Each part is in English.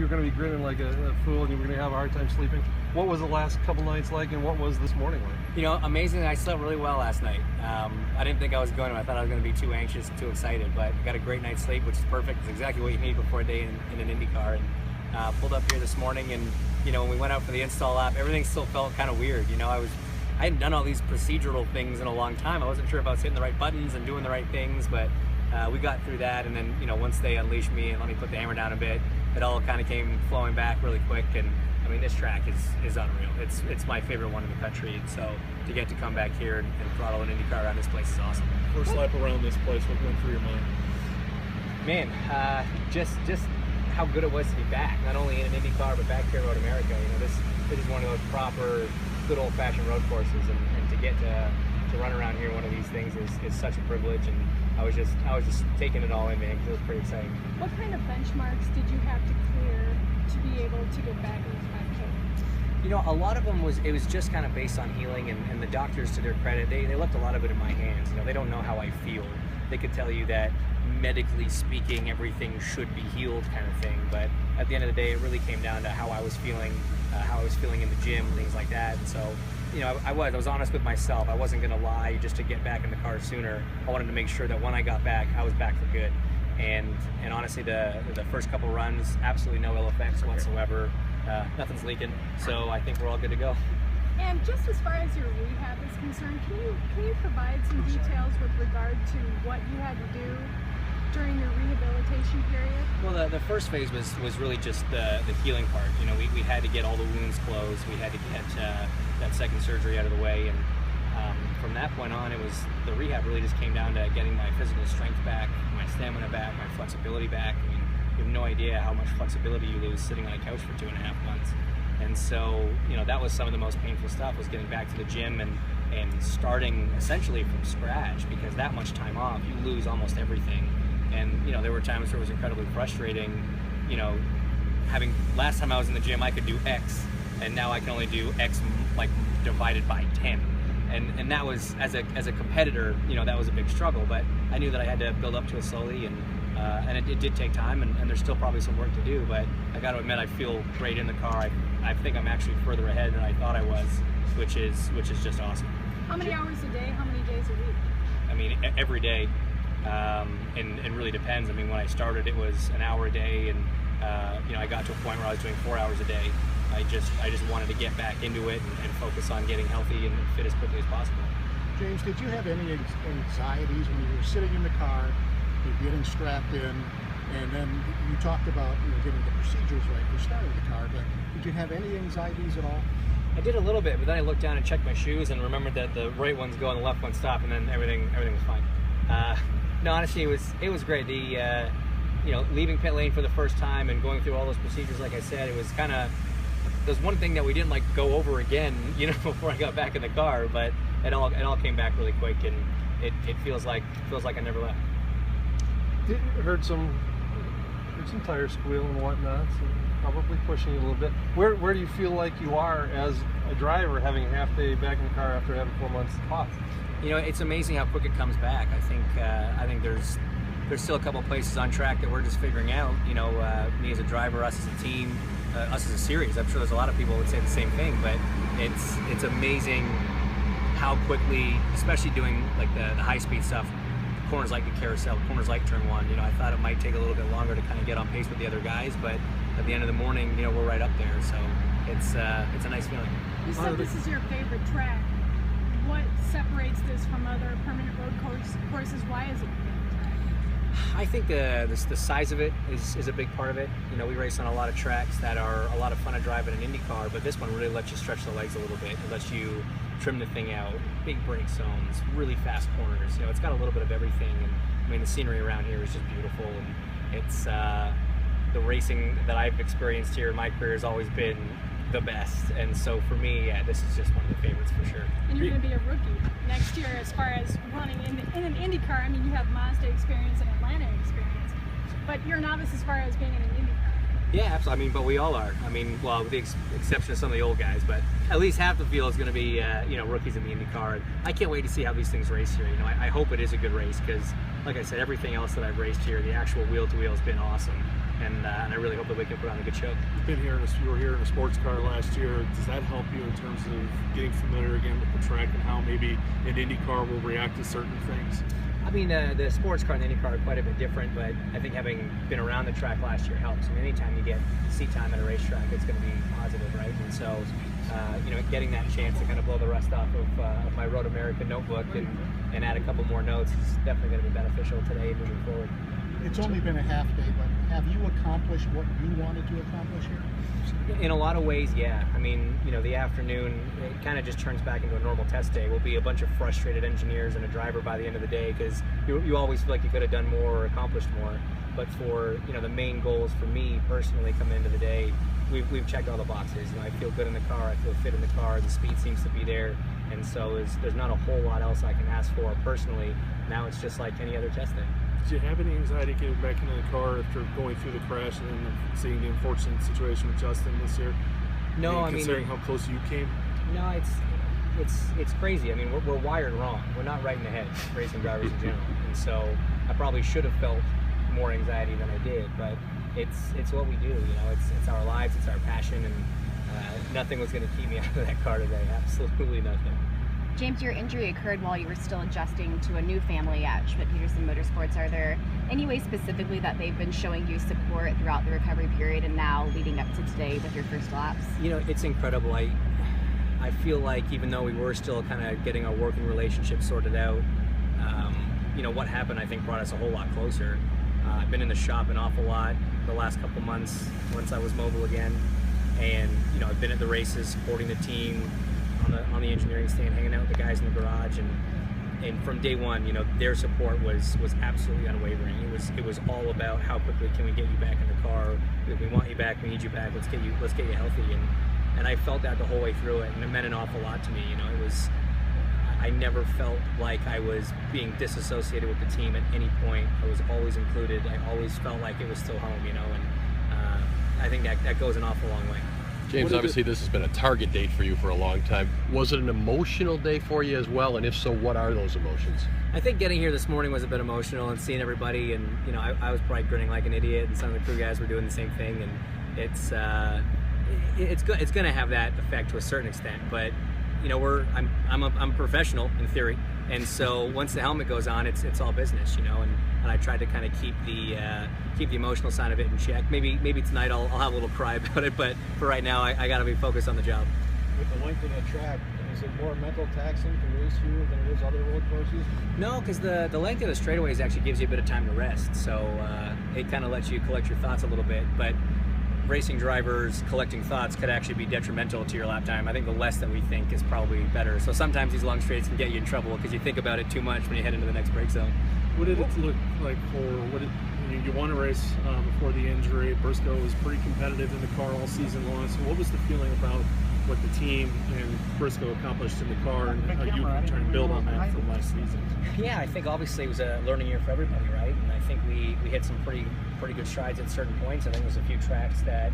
going to be grinning like a fool and you were going to have a hard time sleeping. What was the last couple nights like, and what was this morning like? You know, amazingly, I slept really well last night. I didn't think I was going to. I thought I was going to be too anxious, too excited, but I got a great night's sleep, which is perfect. It's exactly what you need before a day in an Indy car. And pulled up here this morning, and you know, when we went out for the install lap, everything still felt kind of weird. You know, I hadn't done all these procedural things in a long time. I wasn't sure if I was hitting the right buttons and doing the right things, but we got through that. And then, you know, once they unleashed me and let me put the hammer down a bit, it all kind of came flowing back really quick. And I mean, this track is unreal. It's my favorite one in the country. And so to get to come back here and throttle an Indy car around this place is awesome. First lap around this place, what went through your mind? Man, just how good it was to be back, not only in an Indy car, but back here at Road America. You know, this is one of those proper, good old-fashioned road courses, and to get to run around here one of these things is such a privilege. And I was just taking it all in, man, because it was pretty exciting. What kind of benchmarks did you have to clear to be able to get back in this matchup? You know, a lot of them was just kind of based on healing, and the doctors, to their credit, they left a lot of it in my hands. You know, they don't know how I feel. They could tell you that medically speaking, everything should be healed, kind of thing. But at the end of the day, it really came down to how I was feeling in the gym, things like that. And so, you know, I was honest with myself. I wasn't going to lie just to get back in the car sooner. I wanted to make sure that when I got back, I was back for good. And honestly, the first couple runs, absolutely no ill effects whatsoever. Nothing's leaking, so I think we're all good to go. And just as far as your rehab is concerned, can you provide some details with regard to what you had to do during your rehabilitation period? Well, the first phase was really just the healing part. You know, we had to get all the wounds closed. We had to get that second surgery out of the way, and from that point on, the rehab really just came down to getting my physical strength back, my stamina back, my flexibility back. I mean, you have no idea how much flexibility you lose sitting on a couch for 2.5 months. And so, you know, that was some of the most painful stuff, was getting back to the gym and starting essentially from scratch, because that much time off, you lose almost everything. And, you know, there were times where it was incredibly frustrating, you know, last time I was in the gym, I could do X, and now I can only do X, like, divided by 10. And that was, as a competitor, you know, that was a big struggle, but I knew that I had to build up to it slowly, and it did take time, and there's still probably some work to do, but I got to admit, I feel great in the car. I think I'm actually further ahead than I thought I was, which is just awesome. How many hours a day? How many days a week? I mean, every day, and really depends. I mean, when I started, it was an hour a day, and you know, I got to a point where I was doing 4 hours a day. I just wanted to get back into it and focus on getting healthy and fit as quickly as possible. James, did you have any anxieties when you were sitting in the car, you're getting strapped in, and then you talked about, you know, getting the procedures right for starting the car, but did you have any anxieties at all? I did a little bit, but then I looked down and checked my shoes and remembered that the right one's go and the left one stop, and then everything was fine. No, honestly, it was great. You know, leaving pit lane for the first time and going through all those procedures, like I said, it was kind of, there's one thing that we didn't go over again, you know, before I got back in the car, but it all came back really quick, and it feels like I never left. Heard some tires squeal and whatnot, so probably pushing you a little bit. Where do you feel like you are as a driver, having a half day back in the car after having 4 months off? You know, it's amazing how quick it comes back. I think there's still a couple places on track that we're just figuring out. You know, me as a driver, us as a team, us as a series. I'm sure there's a lot of people who would say the same thing, but it's amazing how quickly, especially doing like the high speed stuff, corners like the carousel, corners like turn one. You know, I thought it might take a little bit longer to kind of get on pace with the other guys, but at the end of the morning, you know, we're right up there. So it's a nice feeling. You said this is your favorite track. What separates this from other permanent road courses? Why is it your favorite track? I think the size of it is a big part of it. You know, we race on a lot of tracks that are a lot of fun to drive in an Indy car, but this one really lets you stretch the legs a little bit. It lets you trim the thing out, big brake zones, really fast corners. You know, it's got a little bit of everything, and I mean, the scenery around here is just beautiful, and it's the racing that I've experienced here in my career has always been the best, and so for me, yeah, this is just one of the favorites for sure. And you're going to be a rookie next year as far as running in an Indy car. I mean, you have Mazda experience and Atlanta experience, but you're a novice as far as being in an Indy car. Yeah, absolutely. I mean, but we all are. I mean, well, with the exception of some of the old guys, but at least half the field is going to be, you know, rookies in the Indy car. And I can't wait to see how these things race here. You know, I hope it is a good race because, like I said, everything else that I've raced here, the actual wheel-to-wheel has been awesome. and I really hope that we can put on a good show. You were here in a sports car last year. Does that help you in terms of getting familiar again with the track and how maybe an Indy car will react to certain things? I mean, the sports car and the Indy car are quite a bit different, but I think having been around the track last year helps. I mean, anytime you get seat time at a racetrack, it's going to be positive, right? And so, getting that chance to kind of blow the rust off of my Road America notebook and add a couple more notes is definitely going to be beneficial today and moving forward. It's only been a half day, but have you accomplished what you wanted to accomplish here? In a lot of ways, yeah. I mean, the afternoon, it kind of just turns back into a normal test day. We'll be a bunch of frustrated engineers and a driver by the end of the day because you always feel like you could have done more or accomplished more. But for, the main goals for me personally coming into the day, we've checked all the boxes. I feel good in the car, I feel fit in the car, the speed seems to be there. And so there's not a whole lot else I can ask for personally. Now it's just like any other test day. Did you have any anxiety getting back into the car after going through the crash and then seeing the unfortunate situation with Justin this year? No, considering how close you came. No, it's crazy. I mean, we're wired wrong. We're not right in the head, racing drivers in general. And so I probably should have felt more anxiety than I did, but it's what we do. It's our lives, it's our passion, and nothing was going to keep me out of that car today. Absolutely nothing. James, your injury occurred while you were still adjusting to a new family at Schmidt-Peterson Motorsports. Are there any ways specifically that they've been showing you support throughout the recovery period and now leading up to today with your first laps? It's incredible. I feel like even though we were still kind of getting our working relationship sorted out, what happened I think brought us a whole lot closer. I've been in the shop an awful lot the last couple months once I was mobile again, and I've been at the races supporting the team on the engineering stand, hanging out with the guys in the garage, and from day one, their support was absolutely unwavering. It was all about how quickly can we get you back in the car. We want you back. We need you back. Let's get you healthy. And I felt that the whole way through it, and it meant an awful lot to me. I never felt like I was being disassociated with the team at any point. I was always included. I always felt like it was still home. And I think that goes an awful long way. James, obviously this has been a target date for you for a long time. Was it an emotional day for you as well? And if so, what are those emotions? I think getting here this morning was a bit emotional and seeing everybody, and I was probably grinning like an idiot, and some of the crew guys were doing the same thing, and it's going to have that effect to a certain extent. But I'm a professional in theory, and so once the helmet goes on, it's all business, and I tried to kind of keep the emotional side of it in check. Maybe tonight I'll have a little cry about it, but for right now I got to be focused on the job. With the length of the track, is it more mental taxing to race here than it is other road courses? No, because the length of the straightaways actually gives you a bit of time to rest, so it kind of lets you collect your thoughts a little bit. But racing drivers collecting thoughts could actually be detrimental to your lap time. I think the less that we think is probably better. So sometimes these long straights can get you in trouble because you think about it too much when you head into the next break zone. What did it look like you won a race before the injury? Briscoe was pretty competitive in the car all season long. So what was the feeling about what the team and Briscoe accomplished in the car, and how you were trying to build on that from last season? Yeah, I think obviously it was a learning year for everybody, right? And I think we hit some pretty good strides at certain points. I think there's a few tracks that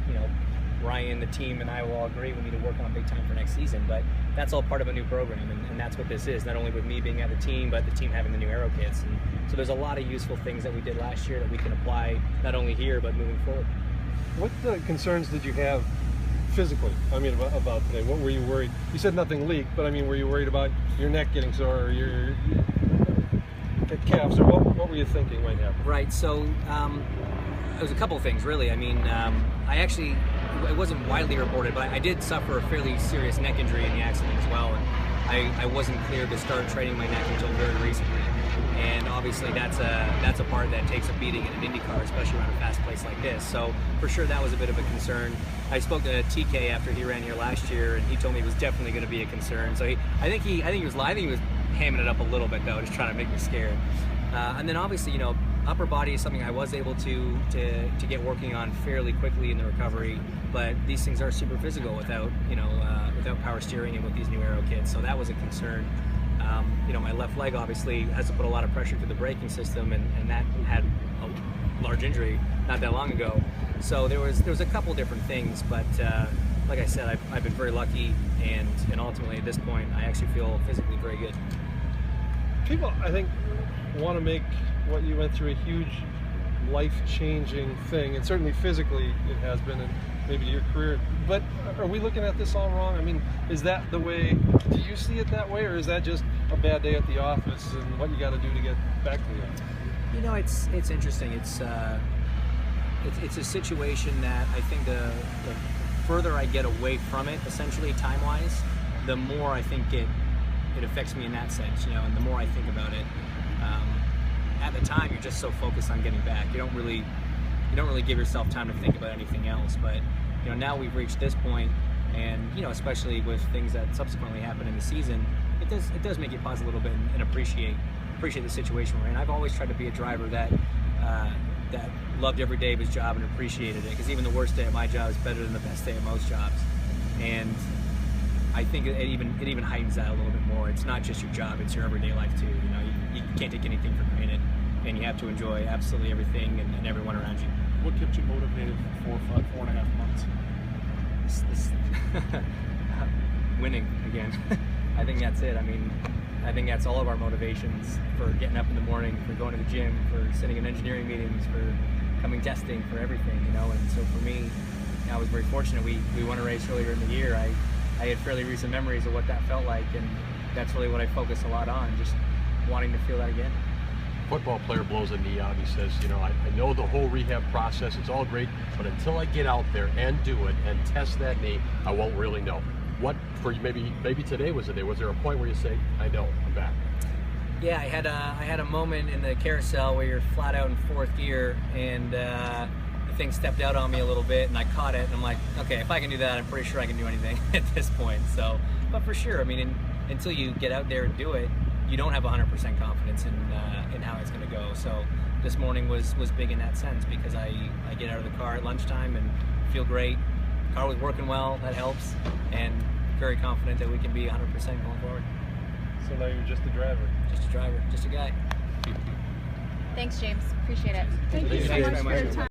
Ryan, the team, and I will all agree we need to work on big time for next season. But that's all part of a new program, and that's what this is. Not only with me being at the team, but the team having the new aero kits. And so there's a lot of useful things that we did last year that we can apply not only here but moving forward. What concerns did you have physically? I mean, about today. What were you worried? You said nothing leaked, but I mean, were you worried about your neck getting sore, or your calves, or what were you thinking might happen? Right. So it was a couple of things, really. I mean, it wasn't widely reported, but I did suffer a fairly serious neck injury in the accident as well, and I wasn't cleared to start training my neck until very recently. And obviously that's a part that takes a beating in an IndyCar, especially around a fast place like this. So for sure that was a bit of a concern. I spoke to TK after he ran here last year, and he told me it was definitely going to be a concern. So I think he was hamming it up a little bit though, just trying to make me scared. And then obviously, upper body is something I was able to get working on fairly quickly in the recovery, but these things are super physical without power steering and with these new aero kits. So that was a concern. My left leg obviously has to put a lot of pressure through the braking system, and that had a large injury not that long ago. So there was a couple different things, but like I said, I've been very lucky, and ultimately at this point I actually feel physically very good. People, I think, want to make what you went through a huge life-changing thing, and certainly physically it has been, and maybe your career. But are we looking at this all wrong? I mean, is that the way? Do you see it that way, or is that just a bad day at the office and what you got to do to get back to it? You know, it's interesting. It's a situation that I think the further I get away from it, essentially time-wise, the more I think it affects me in that sense. You know, and the more I think about it. At the time, you're just so focused on getting back. You don't really give yourself time to think about anything else. But you know, now we've reached this point, and you know, especially with things that subsequently happen in the season, it does make you pause a little bit and appreciate the situation we're in. I've always tried to be a driver that loved every day of his job and appreciated it, because even the worst day of my job is better than the best day of most jobs. And I think it even heightens that a little bit more. It's not just your job; it's your everyday life too. You know, you can't take anything for granted, and you have to enjoy absolutely everything and everyone around you. What kept you motivated for 4.5 months? This winning again. I think that's it. I mean, I think that's all of our motivations for getting up in the morning, for going to the gym, for sitting in engineering meetings, for coming testing, for everything, you know. And so for me, I was very fortunate. We won a race earlier in the year. I had fairly recent memories of what that felt like, and that's really what I focus a lot on, just wanting to feel that again. Football player blows a knee out. He says, you know, I know the whole rehab process, it's all great, but until I get out there and do it and test that knee, I won't really know. What, for you, maybe today was the day, was there a point where you say, I know, I'm back? Yeah, I had a moment in the carousel where you're flat out in fourth gear, and the thing stepped out on me a little bit, and I caught it, and I'm like, okay, if I can do that, I'm pretty sure I can do anything at this point. So, but for sure, I mean, until you get out there and do it, you don't have 100% confidence in how it's going to go. So this morning was big in that sense, because I get out of the car at lunchtime and feel great. The car was working well, that helps, and very confident that we can be 100% going forward. So now you're just a driver. Just a driver, just a guy. Thanks, James. Appreciate it. Thank you so Thanks much very for your much. time.